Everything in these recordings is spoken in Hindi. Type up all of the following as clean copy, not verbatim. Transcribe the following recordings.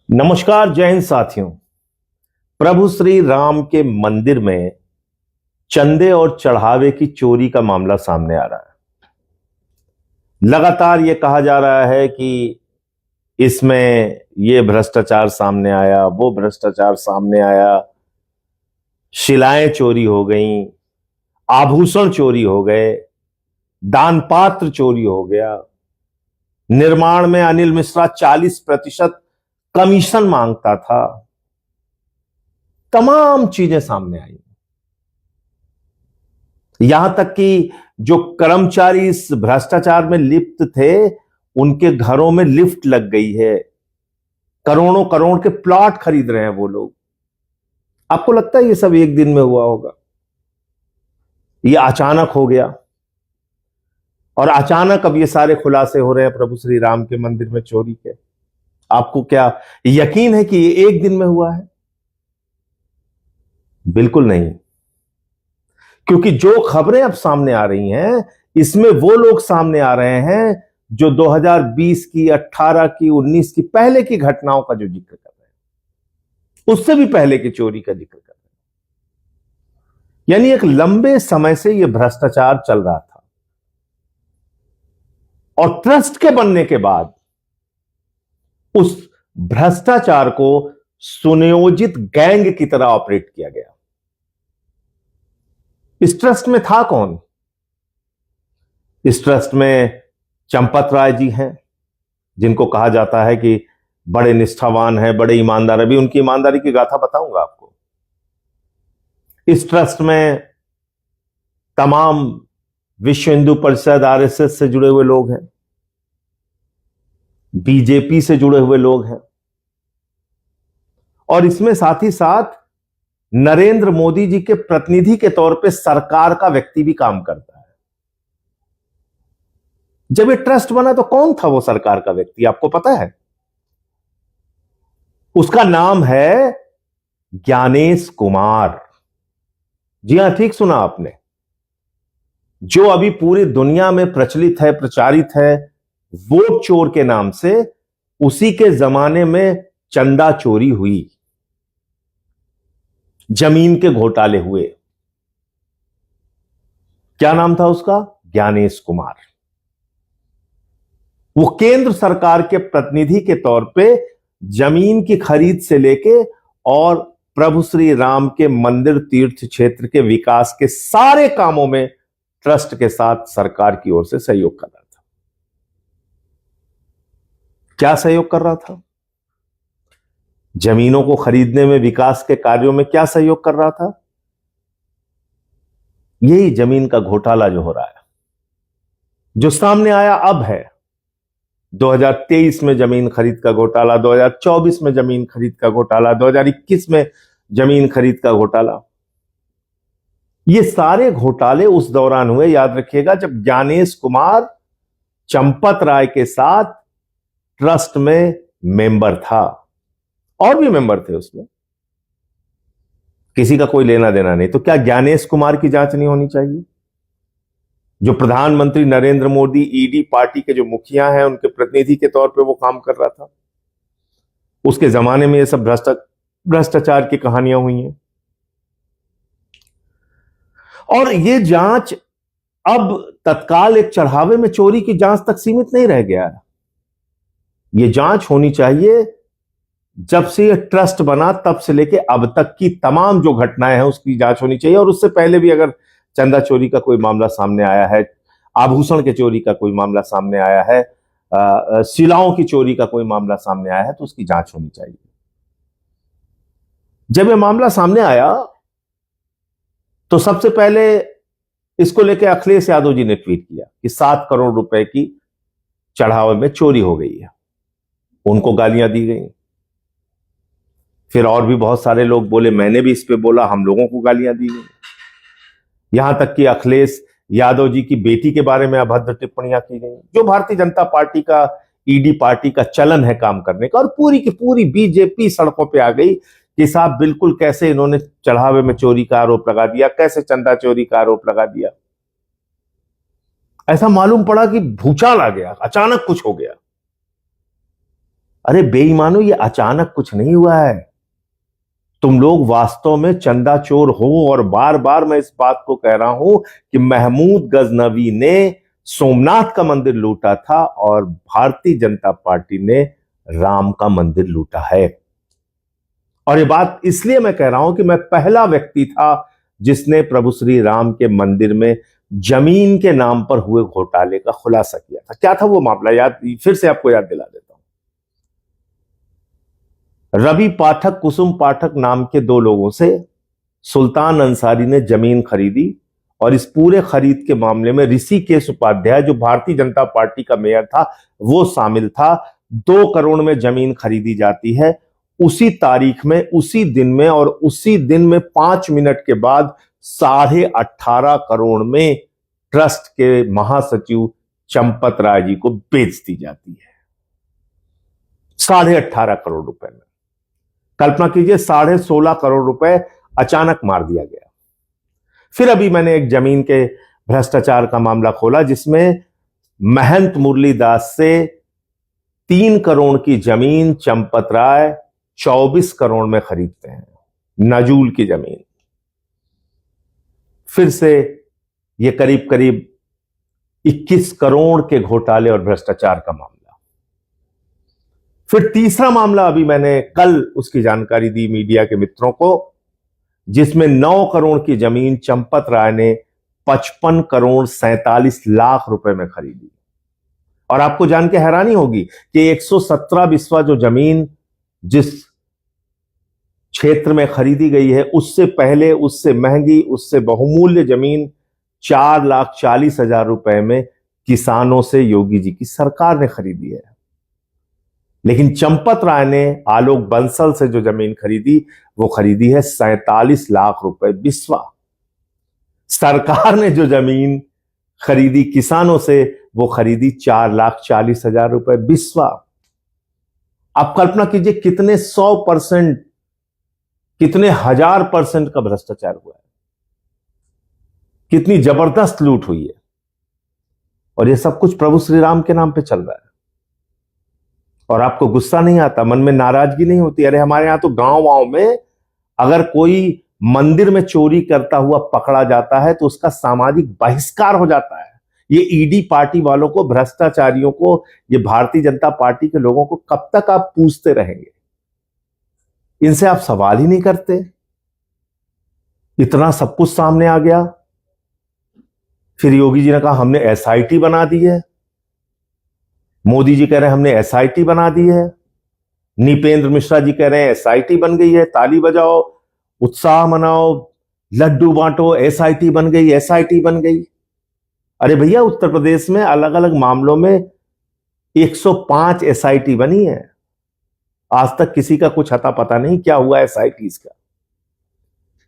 नमस्कार, जय हिंद साथियों। प्रभु श्री राम के मंदिर में चंदे और चढ़ावे की चोरी का मामला सामने आ रहा है। लगातार यह कहा जा रहा है कि इसमें यह भ्रष्टाचार सामने आया, वो भ्रष्टाचार सामने आया, शिलाएं चोरी हो गईं, आभूषण चोरी हो गए, दान पात्र चोरी हो गया, निर्माण में अनिल मिश्रा 40% कमीशन मांगता था। तमाम चीजें सामने आई। यहां तक कि जो कर्मचारी इस भ्रष्टाचार में लिप्त थे, उनके घरों में लिफ्ट लग गई है। करोड़ों करोड़ के प्लॉट खरीद रहे हैं वो लोग। आपको लगता है ये सब एक दिन में हुआ होगा? ये अचानक हो गया और अचानक अब ये सारे खुलासे हो रहे हैं प्रभु श्री राम के मंदिर में चोरी के। आपको क्या यकीन है कि ये एक दिन में हुआ है? बिल्कुल नहीं, क्योंकि जो खबरें अब सामने आ रही हैं, इसमें वो लोग सामने आ रहे हैं जो 2020 की, 18 की, 19 की पहले की घटनाओं का जो जिक्र कर रहे हैं, उससे भी पहले की चोरी का जिक्र कर रहे हैं। यानी एक लंबे समय से यह भ्रष्टाचार चल रहा था और ट्रस्ट के बनने के बाद उस भ्रष्टाचार को सुनियोजित गैंग की तरह ऑपरेट किया गया। इस ट्रस्ट में था कौन? इस ट्रस्ट में चंपत राय जी हैं, जिनको कहा जाता है कि बड़े निष्ठावान हैं, बड़े ईमानदार। अभी उनकी ईमानदारी की गाथा बताऊंगा आपको। इस ट्रस्ट में तमाम विश्व हिंदू परिषद, आरएसएस से जुड़े हुए लोग हैं, बीजेपी से जुड़े हुए लोग हैं, और इसमें साथ ही साथ नरेंद्र मोदी जी के प्रतिनिधि के तौर पे सरकार का व्यक्ति भी काम करता है। जब ये ट्रस्ट बना तो कौन था वो सरकार का व्यक्ति, आपको पता है? उसका नाम है ज्ञानेश कुमार। जी हां, ठीक सुना आपने। जो अभी पूरी दुनिया में प्रचलित है, प्रचारित है, वोट चोर के नाम से, उसी के जमाने में चंदा चोरी हुई, जमीन के घोटाले हुए। क्या नाम था उसका? ज्ञानेश कुमार। वो केंद्र सरकार के प्रतिनिधि के तौर पे जमीन की खरीद से लेके और प्रभु श्री राम के मंदिर तीर्थ क्षेत्र के विकास के सारे कामों में ट्रस्ट के साथ सरकार की ओर से सहयोग कर रहा था। क्या सहयोग कर रहा था? जमीनों को खरीदने में, विकास के कार्यों में क्या सहयोग कर रहा था? यही जमीन का घोटाला जो हो रहा है, जो सामने आया अब है। 2023 में जमीन खरीद का घोटाला, 2024 में जमीन खरीद का घोटाला, 2021 में जमीन खरीद का घोटाला। ये सारे घोटाले उस दौरान हुए, याद रखिएगा, जब ज्ञानेश कुमार चंपत राय के साथ ट्रस्ट में मेंबर था। और भी मेंबर थे उसमें, किसी का कोई लेना देना नहीं। तो क्या ज्ञानेश कुमार की जांच नहीं होनी चाहिए? जो प्रधानमंत्री नरेंद्र मोदी, ईडी पार्टी के जो मुखिया हैं, उनके प्रतिनिधि के तौर पे वो काम कर रहा था। उसके जमाने में ये सब भ्रष्टाचार की कहानियां हुई हैं। और ये जांच अब तत्काल एक चढ़ावे में चोरी की जांच तक सीमित नहीं रह गया है। ये जांच होनी चाहिए जब से ये ट्रस्ट बना तब से लेके अब तक की तमाम जो घटनाएं हैं उसकी जांच होनी चाहिए। और उससे पहले भी अगर चंदा चोरी का कोई मामला सामने आया है, आभूषण के चोरी का कोई मामला सामने आया है, शिलाओं की चोरी का कोई मामला सामने आया है, तो उसकी जांच होनी चाहिए। जब यह मामला सामने आया तो सबसे पहले इसको लेकर अखिलेश यादव जी ने ट्वीट किया कि 7 करोड़ रुपए की चढ़ावे में चोरी हो गई है। उनको गालियां दी गई। फिर और भी बहुत सारे लोग बोले, मैंने भी इस पे बोला, हम लोगों को गालियां दी गई। यहां तक कि अखिलेश यादव जी की बेटी के बारे में अभद्र टिप्पणियां की गई, जो भारतीय जनता पार्टी का, ईडी पार्टी का चलन है काम करने का। और पूरी की पूरी बीजेपी सड़कों पे आ गई कि साहब बिल्कुल कैसे इन्होंने चढ़ावे में चोरी का आरोप लगा दिया, कैसे चंदा चोरी का आरोप लगा दिया। ऐसा मालूम पड़ा कि भूचाल आ गया, अचानक कुछ हो गया। अरे बेईमानो, ये अचानक कुछ नहीं हुआ है। तुम लोग वास्तव में चंदा चोर हो, और बार बार मैं इस बात को कह रहा हूं कि महमूद गजनवी ने सोमनाथ का मंदिर लूटा था और भारतीय जनता पार्टी ने राम का मंदिर लूटा है। और ये बात इसलिए मैं कह रहा हूं कि मैं पहला व्यक्ति था जिसने प्रभु श्री राम के मंदिर में जमीन के नाम पर हुए घोटाले का खुलासा किया था। क्या था वो मामला, याद फिर से आपको याद दिला देता हूं। रवि पाठक, कुसुम पाठक नाम के दो लोगों से सुल्तान अंसारी ने जमीन खरीदी, और इस पूरे खरीद के मामले में ऋषिकेश उपाध्याय, जो भारतीय जनता पार्टी का मेयर था, वो शामिल था। 2 करोड़ में जमीन खरीदी जाती है। उसी तारीख में, उसी दिन में, और उसी दिन में 5 मिनट के बाद 18.5 करोड़ में ट्रस्ट के महासचिव चंपत राय जी को बेच दी जाती है। 18.5 करोड़ रुपए में, कल्पना कीजिए, 16.5 करोड़ रुपए अचानक मार दिया गया। फिर अभी मैंने एक जमीन के भ्रष्टाचार का मामला खोला, जिसमें महंत मुरलीदास से 3 करोड़ की जमीन चंपत राय 24 करोड़ में खरीदते हैं, नजूल की जमीन। फिर से यह करीब करीब 21 करोड़ के घोटाले और भ्रष्टाचार का मामला। फिर तीसरा मामला, अभी मैंने कल उसकी जानकारी दी मीडिया के मित्रों को, जिसमें 9 करोड़ की जमीन चंपत राय ने 55 करोड़ 47 लाख रुपए में खरीदी। और आपको जान के हैरानी होगी कि 117 बिस्वा जो जमीन जिस क्षेत्र में खरीदी गई है, उससे पहले, उससे महंगी, उससे बहुमूल्य जमीन 4,40,000 रुपए में किसानों से योगी जी की सरकार ने खरीदी है। लेकिन चंपत राय ने आलोक बंसल से जो जमीन खरीदी, वो खरीदी है 47 लाख रुपए बिस्वा। सरकार ने जो जमीन खरीदी किसानों से, वो खरीदी 4,40,000 रुपए बिस्वा। आप कल्पना कीजिए कितने 100%, कितने 1000% का भ्रष्टाचार हुआ है, कितनी जबरदस्त लूट हुई है। और ये सब कुछ प्रभु श्री राम के नाम पे चल रहा है। और आपको गुस्सा नहीं आता, मन में नाराजगी नहीं होती? अरे हमारे यहां तो गांव में अगर कोई मंदिर में चोरी करता हुआ पकड़ा जाता है तो उसका सामाजिक बहिष्कार हो जाता है। ये ईडी पार्टी वालों को, भ्रष्टाचारियों को, ये भारतीय जनता पार्टी के लोगों को कब तक आप पूछते रहेंगे? इनसे आप सवाल ही नहीं करते। इतना सब कुछ सामने आ गया। फिर योगी जी ने कहा हमने एसआईटी बना दी है, मोदी जी कह रहे हैं हमने एसआईटी बना दी है, निपेंद्र मिश्रा जी कह रहे हैं एसआईटी बन गई है, ताली बजाओ, उत्साह मनाओ, लड्डू बांटो, एसआईटी बन गई, एसआईटी बन गई। अरे भैया, उत्तर प्रदेश में अलग अलग मामलों में 105 एसआईटी बनी है। आज तक किसी का कुछ अता पता नहीं क्या हुआ एसआईटी का।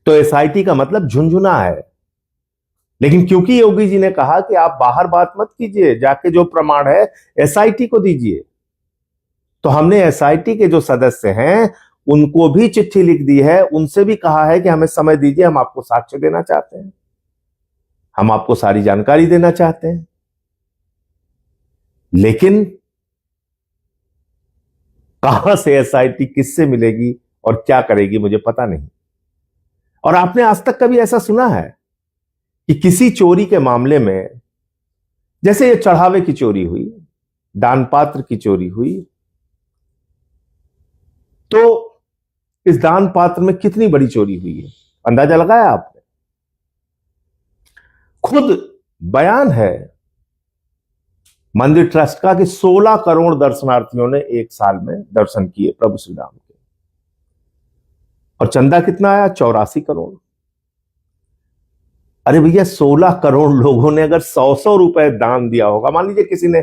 तो एसआईटी का मतलब झुंझुना है। लेकिन क्योंकि योगी जी ने कहा कि आप बाहर बात मत कीजिए, जाके जो प्रमाण है एसआईटी को दीजिए, तो हमने एसआईटी के जो सदस्य हैं उनको भी चिट्ठी लिख दी है, उनसे भी कहा है कि हमें समय दीजिए, हम आपको साक्ष्य देना चाहते हैं, हम आपको सारी जानकारी देना चाहते हैं। लेकिन कहां से एसआईटी किससे मिलेगी और क्या करेगी, मुझे पता नहीं। और आपने आज तक कभी ऐसा सुना है कि किसी चोरी के मामले में, जैसे ये चढ़ावे की चोरी हुई, दान पात्र की चोरी हुई, तो इस दान पात्र में कितनी बड़ी चोरी हुई है, अंदाजा लगाया आपने? खुद बयान है मंदिर ट्रस्ट का कि 16 करोड़ दर्शनार्थियों ने एक साल में दर्शन किए प्रभु श्री राम के, और चंदा कितना आया? 84 करोड़। अरे भैया, 16 करोड़ लोगों ने अगर 100 रुपए दान दिया होगा, मान लीजिए किसी ने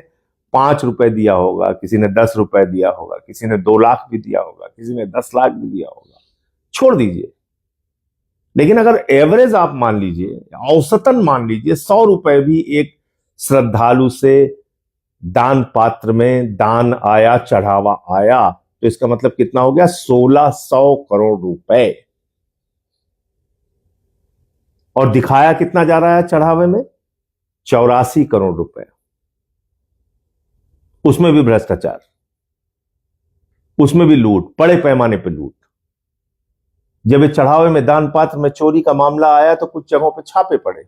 5 रुपए दिया होगा, किसी ने 10 रुपए दिया होगा, किसी ने 2 लाख भी दिया होगा, किसी ने 10 लाख भी दिया होगा, छोड़ दीजिए। लेकिन अगर एवरेज आप मान लीजिए, औसतन मान लीजिए 100 रुपए भी एक श्रद्धालु से दान पात्र में दान आया, चढ़ावा आया, तो इसका मतलब कितना हो गया? 1600 करोड़ रुपए। और दिखाया कितना जा रहा है चढ़ावे में? 84 करोड़ रुपए। उसमें भी भ्रष्टाचार। उसमें भी लूट, बड़े पैमाने पर लूट। जब ये चढ़ावे में दान पात्र में चोरी का मामला आया तो कुछ जगहों पर छापे पड़े।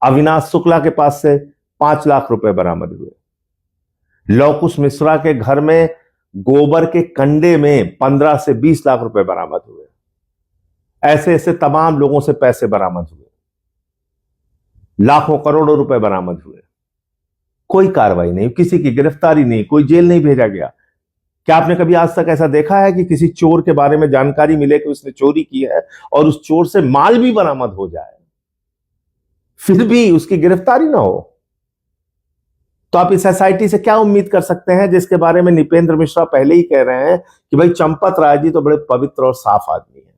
अविनाश शुक्ला के पास से 5 लाख रुपए बरामद हुए। लवकुश मिश्रा के घर में गोबर के कंडे में 15 से 20 लाख रुपए बरामद हुए। ऐसे ऐसे तमाम लोगों से पैसे बरामद हुए, लाखों करोड़ों रुपए बरामद हुए। कोई कार्रवाई नहीं, किसी की गिरफ्तारी नहीं, कोई जेल नहीं भेजा गया। क्या आपने कभी आज तक ऐसा देखा है कि किसी चोर के बारे में जानकारी मिले कि उसने चोरी की है और उस चोर से माल भी बरामद हो जाए, फिर भी उसकी गिरफ्तारी ना हो? तो आप इस एसआईटी से क्या उम्मीद कर सकते हैं जिसके बारे में निपेंद्र मिश्रा पहले ही कह रहे हैं कि भाई चंपत राय जी तो बड़े पवित्र और साफ आदमी हैं।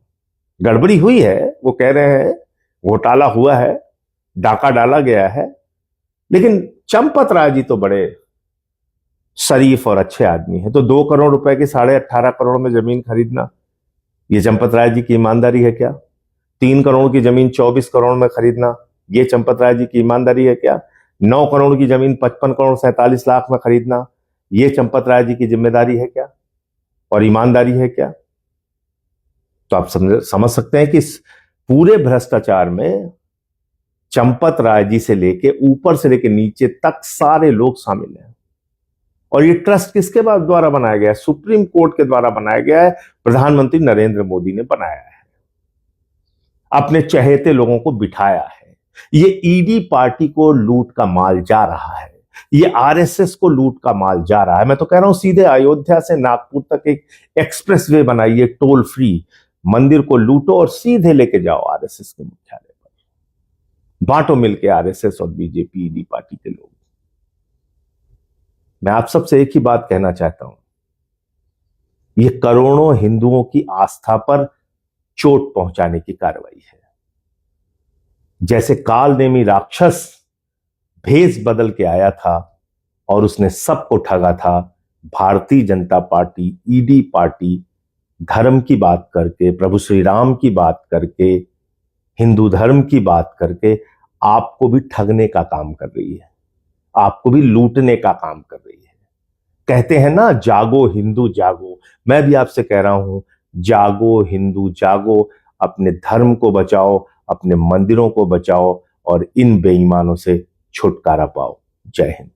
गड़बड़ी हुई है, वो कह रहे हैं, घोटाला हुआ है, डाका डाला गया है, लेकिन चंपत राय जी तो बड़े शरीफ और अच्छे आदमी हैं। तो 2 करोड़ रुपए की 18.5 करोड़ में जमीन खरीदना, ये चंपत राय जी की ईमानदारी है क्या? 3 करोड़ की जमीन 24 करोड़ में खरीदना, ये चंपत राय जी की ईमानदारी है क्या? 9 करोड़ की जमीन 55 करोड़ 47 लाख में खरीदना, ये चंपत राय जी की जिम्मेदारी है क्या और ईमानदारी है क्या? तो आप समझ सकते हैं कि इस पूरे भ्रष्टाचार में चंपत राय जी से लेके ऊपर से लेके नीचे तक सारे लोग शामिल हैं। और ये ट्रस्ट किसके द्वारा बनाया गया है? सुप्रीम कोर्ट के द्वारा बनाया गया है, प्रधानमंत्री नरेंद्र मोदी ने बनाया है, अपने चहेते लोगों को बिठाया है। ये ईडी पार्टी को लूट का माल जा रहा है, ये आरएसएस को लूट का माल जा रहा है। मैं तो कह रहा हूं सीधे अयोध्या से नागपुर तक एक एक्सप्रेसवे बनाइए, टोल फ्री, मंदिर को लूटो और सीधे लेके जाओ आरएसएस के मुख्यालय पर, बांटो मिलके आरएसएस और बीजेपी ईडी पार्टी के लोग। मैं आप सबसे एक ही बात कहना चाहता हूं, ये करोड़ों हिंदुओं की आस्था पर चोट पहुंचाने की कार्रवाई है। जैसे कालनेमी राक्षस भेष बदल के आया था और उसने सबको ठगा था, Bharatiya Janata party, ED party धर्म की बात करके, प्रभु श्री राम की बात करके, हिंदू धर्म की बात करके आपको भी ठगने का काम कर रही है, आपको भी लूटने का काम कर रही है। कहते हैं ना, जागो हिंदू जागो। मैं भी आपसे कह रहा हूं, जागो हिंदू जागो, अपने धर्म को बचाओ, अपने मंदिरों को बचाओ और इन बेईमानों से छुटकारा पाओ। जय हिंद।